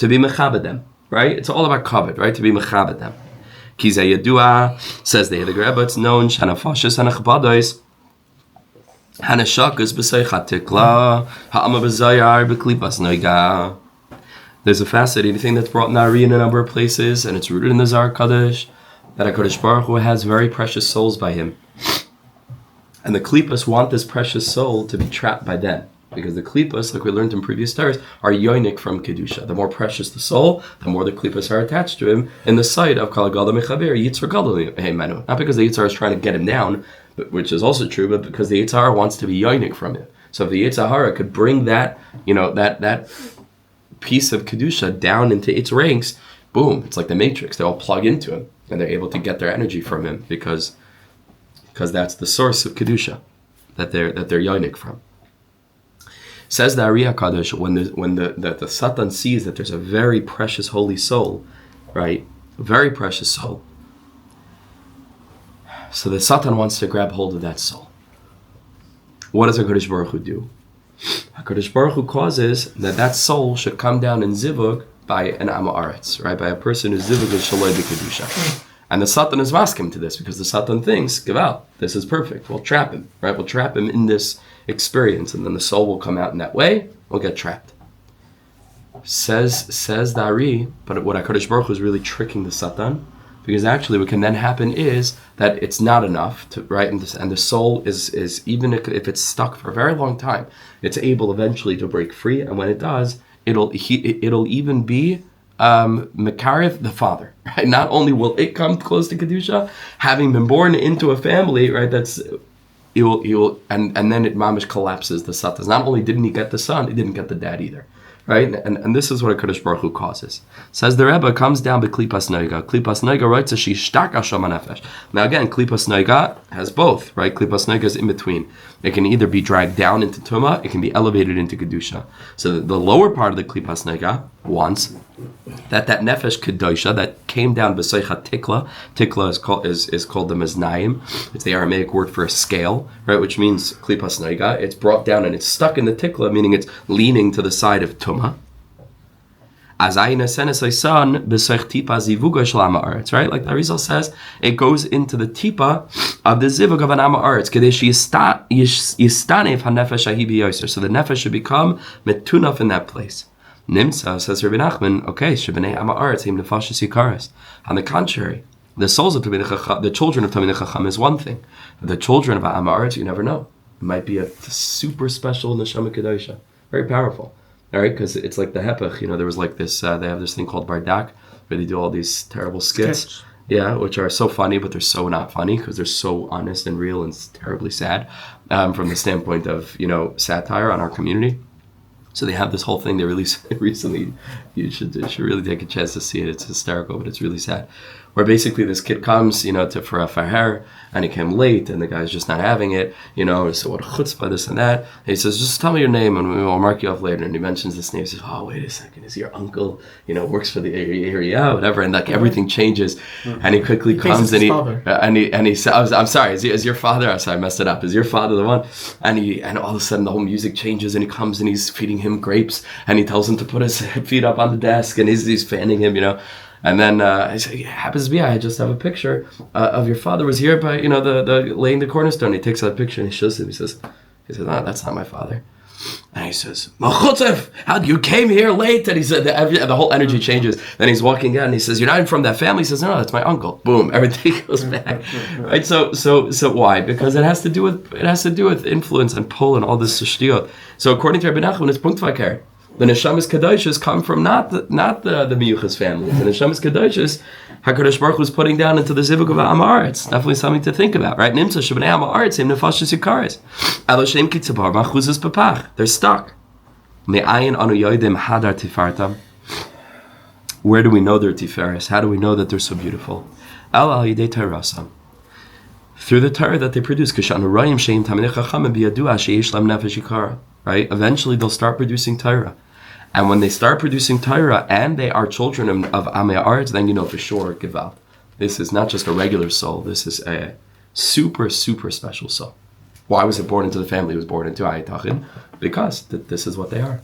to be mechabed them, right? It's all about kavod, right? To be mechabed them. Kizeh Yadua, says the Heilige Rebbe, it's known, Shanafashis and Achbadois, Hanashakas b'seicha tikla, ha'ama b'zayar b'klipas noiga. There's a fascinating thing that's brought in Ari in a number of places, and it's rooted in the Zohar Kadosh, that HaKadosh Baruch Hu has very precious souls by him. And the klipas want this precious soul to be trapped by them. Because the klipas, like we learned in previous Torahs, are yonik from Kedusha. The more precious the soul, the more the klipas are attached to him in the sight of Kal Gadol Mechaber, Yitzhar Gadol Menu. Not because the Yitzhar is trying to get him down, but, which is also true, but because the Yitzhar wants to be yonik from him. So if the Yitzhahara could bring that, that piece of Kedusha down into its ranks, boom, it's like the Matrix. They all plug into him, and they're able to get their energy from him because that's the source of Kedusha that they're yonik from. Says the Ari HaKadosh, when the Satan sees that there's a very precious holy soul, right? Very precious soul. So the Satan wants to grab hold of that soul. What does HaKadosh Baruch Hu do? HaKadosh Baruch Hu causes that soul should come down in zivug by an Amaretz, right? By a person who's zivug is sheleimah b'kedusha. And the Satan is masking to this because the Satan thinks, give out, this is perfect. We'll trap him, right? We'll trap him in this experience, and then the soul will come out in that way. We'll get trapped. Says Dari, but what HaKadosh Baruch Hu is really tricking the Satan, because actually what can then happen is that it's not enough to, right? And the soul is even if it's stuck for a very long time, it's able eventually to break free, and when it does, it'll even be Mekarev, the father, right? Not only will it come close to Kedusha, having been born into a family, right? He will, and then it mamish collapses the Satan. Not only didn't he get the son, he didn't get the dad either, right? And this is what HaKadosh Baruch Hu causes. Says the Rebbe, comes down by Klipas Noiga. Klipas Noiga writes a shishtak asham nefesh. Now again, Klipas Noiga has both, right? Klipas Noiga is in between. It can either be dragged down into Tumah, it can be elevated into Kedusha. So the lower part of the Klipas Noiga wants that nefesh kedosha that came down b'seicha tikla. Tikla is called the Meznaim. It's the Aramaic word for a scale, right? Which means klipas noiga. It's brought down and it's stuck in the tikla, meaning it's leaning to the side of tuma. Zayin son b'seich tipa zivuga shlama aretz, right? Like the Arizal says, it goes into the tipa of the zivug of an ama aretz. Kadesh yistanef hanefesh ahibi yoser. So the nefesh should become metunaf in that place. Nimsa, says Rabbi Nachman, okay, Shebnei Ama'aretz Him Nefashis Yikaris. On the contrary, the souls of the children of Talmidei Chacham is one thing. The children of Ama'aretz, you never know. It might be a super special Neshama Kedosha. Very powerful. All right, because it's like the Hepech. There was like this, they have this thing called Bardak, where they do all these terrible skits. Yeah, which are so funny, but they're so not funny because they're so honest and real and terribly sad from the standpoint of, satire on our community. So they have this whole thing they released recently. You should really take a chance to see it. It's hysterical, but it's really sad. Where basically this kid comes, for a faher, and he came late, and the guy's just not having it, so what a chutzpah, this and that. And he says, just tell me your name, and we'll mark you off later. And he mentions this name. He says, oh, wait a second, is your uncle, works for the area, whatever, and like everything changes. And he quickly comes, and he says, I'm sorry, is your father? I'm sorry, I messed it up. Is your father the one? And all of a sudden the whole music changes, and he comes and he's feeding him grapes, and he tells him to put his feet up on the desk, and he's fanning him, And then I said, it happens to be, I just have a picture of your father was here by, the laying the cornerstone. He takes that picture and he shows him. He says, no, that's not my father. And he says, Machutzef, how you came here late? And he said, the whole energy changes. Then he's walking out and he says, you're not even from that family? He says, no, that's my uncle. Boom, everything goes back. Right? So why? Because it has to do with influence and pull and all this shtiyot. So according to Rabbi Nachman, it's punktvaker. The Neshamas Kedoshas come from not the Miyuchas family. The Neshamas Kedoshas, HaKadosh Baruch Hu is putting down into the Zivug of Amar. It's definitely something to think about, right? Nimsa Shebnei Amar, it's him Nefashis Yikaris. Eloshem Kitzabar, Machuzas Papach. They're stuck. Me'ayin anu yoidim hadar tifartam. Where do we know they're tiferes? How do we know that they're so beautiful? El al yidei Torah. Through the Torah that they produce. K'shanu royim sheim tamidei chachamim biyadua sheyesh lam nefesh yikara. Right? Eventually they'll start producing Torah. And when they start producing Torah and they are children of Amei Aretz, then you know for sure, Gevalt. This is not just a regular soul. This is a super, super special soul. Why was it born into the family it was born into? Because this is what they are.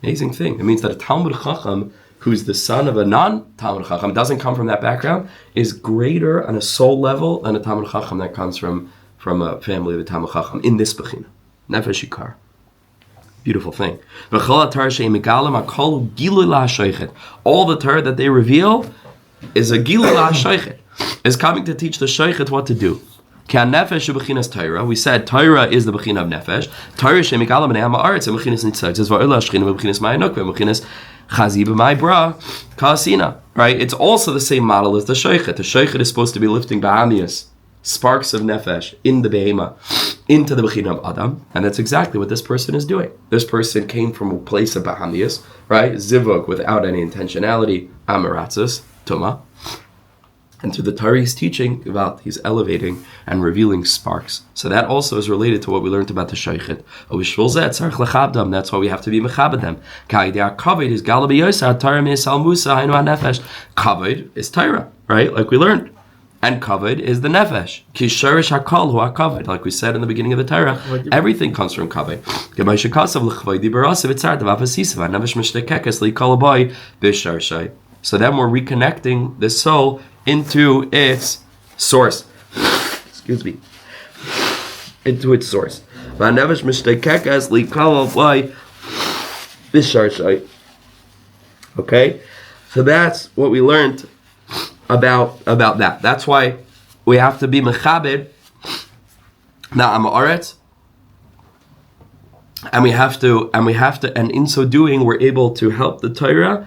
Amazing thing. It means that a Talmud Chacham who's the son of a non-Talmud Chacham, doesn't come from that background, is greater on a soul level than a Talmud Chacham that comes from a family of a Talmud Chacham in this Bechina. Nefesh Yikar. Beautiful thing. All the Torah that they reveal is a Gilui LaShaychet, is coming to teach the Shaychet what to do. We said Torah is the Bechina of Nefesh. Torah shemigala b'nei ha'aretz and Bechinas nitzayis. It's va'olah shchina v'bechinas ma'anuk v'bechinas chazi b'ma'ibra ka'asina. Right? It's also the same model as the Shaychet. The Shaychet is supposed to be lifting bahamias, sparks of Nefesh, in the behema, into the Bechina of Adam. And that's exactly what this person is doing. This person came from a place of bahamias, right? Zivug without any intentionality, amaratzis, tuma. And through the Torah he's teaching about, he's elevating and revealing sparks. So that also is related to what we learned about the Shaychet. That's why we have to be mechabed them. Kavod is galabiyosa, Torah me'esal musa, hainu ha'nefesh. Kavod is Torah, right? Like we learned. And kavod is the nefesh. Kisharish hakol hu hakavod. Like we said in the beginning of the Torah, everything comes from kavod. So then we're reconnecting the soul into its source. Excuse me. Into its source. Okay? So that's what we learned about that. That's why we have to be mechabed na'am ha'aretz, and in so doing we're able to help the Torah,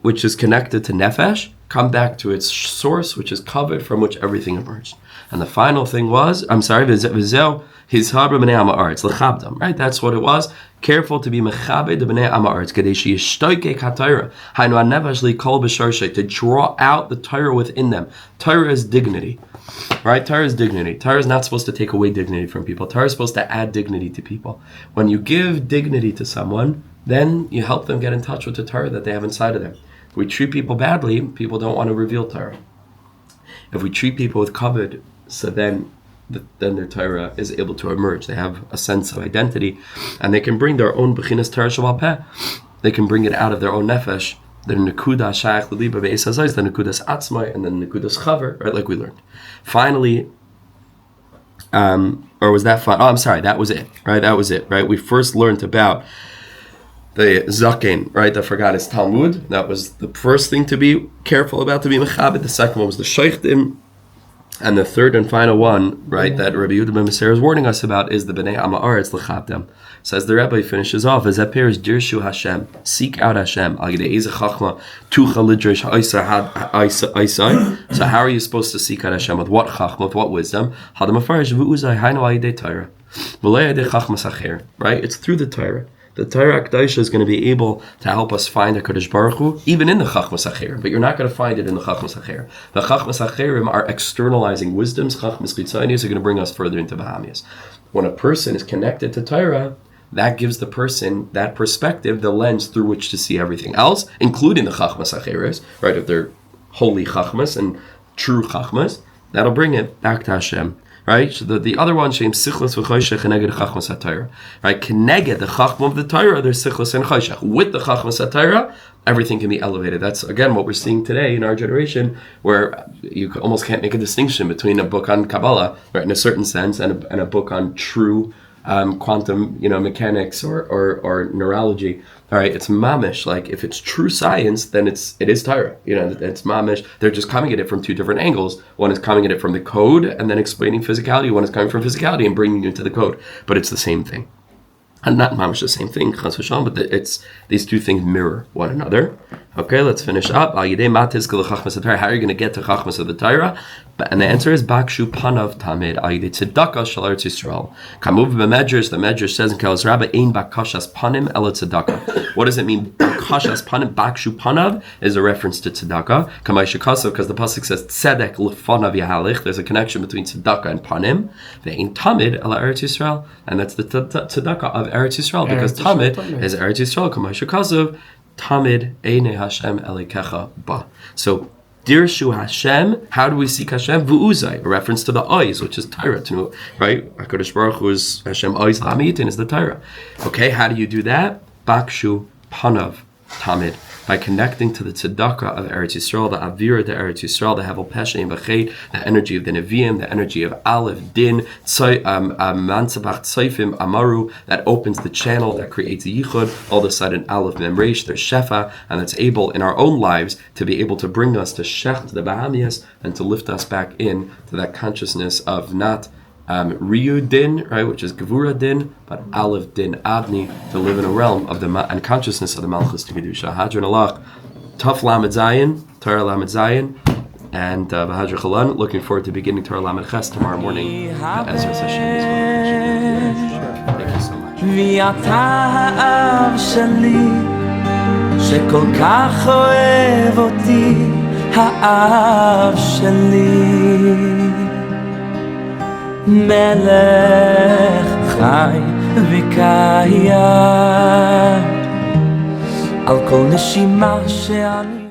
which is connected to nefesh, come back to its source, which is covered, from which everything emerged. And the final thing was, v'zeu hizhabra b'nei am ha'aretz l'chabdam. Right, that's what it was. Careful to be mechabed the b'nei am ha'aretz kadei sheyishtoikek haTorah hainu ha'nefesh likol b'sharshay, to draw out the Torah within them. Torah is dignity, right? Torah is dignity. Torah is not supposed to take away dignity from people. Torah is supposed to add dignity to people. When you give dignity to someone, then you help them get in touch with the Torah that they have inside of them. If we treat people badly, people don't want to reveal Torah. If we treat people with kavod, so then their Torah is able to emerge. They have a sense of identity, and they can bring their own bechinas Torah shabal peh. They can bring it out of their own nefesh. The nekuda shayach l'liba be'es hazayis, the nekudas atzmai, and then the nekudas chaver, right? Like we learned. Finally, or was that fun? Oh, I'm sorry. That was it, right? That was it, right? We first learned about the Zayin, right? I forgot his Talmud. That was the first thing to be careful about, to be mechabed. The second one was the sheichtim. And the third and final one, right, that Rabbi Yehuda ben Meser is warning us about, is the Bnei Am Ha'aretz l'chabdem. Says the Rebbe, finishes off, as that pair is Dirshu Hashem, seek out Hashem. So how are you supposed to seek out Hashem? With what chachma, with what wisdom? Right? It's through the Torah. The Torah Akdaisha is going to be able to help us find a Kadosh Baruch Hu, even in the Chachmas Acher, but you're not going to find it in the Chachmas Acher. The Chachmas Acherim are externalizing wisdoms. Chachmas Chitzonius are going to bring us further into Bahamias. When a person is connected to Torah, that gives the person that perspective, the lens through which to see everything else, including the Chachmas Acheres, right? If they're holy Chachmas and true Chachmas, that'll bring it back to Hashem. Right? So the other one, Shem Sichlas v'Choshech Keneged Chachmas HaTorah. Right? Keneged, the Chachma of the Torah, there's Sichlas and Choshech. With the Chachmas HaTorah, everything can be elevated. That's, again, what we're seeing today in our generation, where you almost can't make a distinction between a book on Kabbalah, right, in a certain sense, and a book on true quantum, mechanics or neurology. All right, it's mamish. Like, if it's true science, then it is Torah. It's mamish. They're just coming at it from two different angles. One is coming at it from the code and then explaining physicality. One is coming from physicality and bringing you into the code. But it's the same thing. And not mamish the same thing, chas v'shalom, but it's these two things mirror one another. Okay, let's finish up. How are you going to get to Chachmas of the Torah? And the answer is Bakshu Panav Tamid Tzedakah Shel Eretz Yisrael. Kamuv b'Medrash, the Medrash says in Kelos Rabbah, Ein Bakashas Panim Ela Tzedakah. What does it mean? Bakashas Panim, Bakshu Panav is a reference to Tzedakah. Kamay Shekasav, because the pasuk says Tzedek L'Fanav Yahalich. There's a connection between Tzedakah and Panim. Ve'Ein Tamid Ela Eretz Yisrael, and that's the Tzedakah of Eretz Yisrael, because Tamid is Eretz Yisrael. Kamay Shekasav. Tamid Eine Hashem Elikecha Ba. So, Dirshu Hashem, how do we seek Hashem? V'uzai, a reference to the eyes, which is Torah, right? HaKadosh Baruch Hu is Hashem eyes lamitin, is the Torah. Okay, how do you do that? Bakshu Panav Tamid by connecting to the tzedakah of Eretz Yisrael, the avira de Eretz Yisrael, the hevel peshein b'chet, the energy of the Neviim, the energy of Aleph, Din, Mansabach, Tzoifim, Amaru, that opens the channel, that creates a yichud. All of a sudden, Aleph, Mem, Reish, there's Shefa, and that's able in our own lives to be able to bring us to Shech, to the Bahamias, and to lift us back in to that consciousness of not Riyu Din, right, which is Gevura Din, but Aleph Din Ad-noi, to live in a realm of the and consciousness of the Malchus to Kedusha. Hadron Allah, Tuf Lamed Zayin, Torah Lamed Zayin, and Bahadr Chalan. Looking forward to beginning Torah Lamed Ches tomorrow morning. Ezra Hashem. Thank you so much. שכל כך אוהב אותי האב שלי מלך חי וקיים על כל נשימה שאני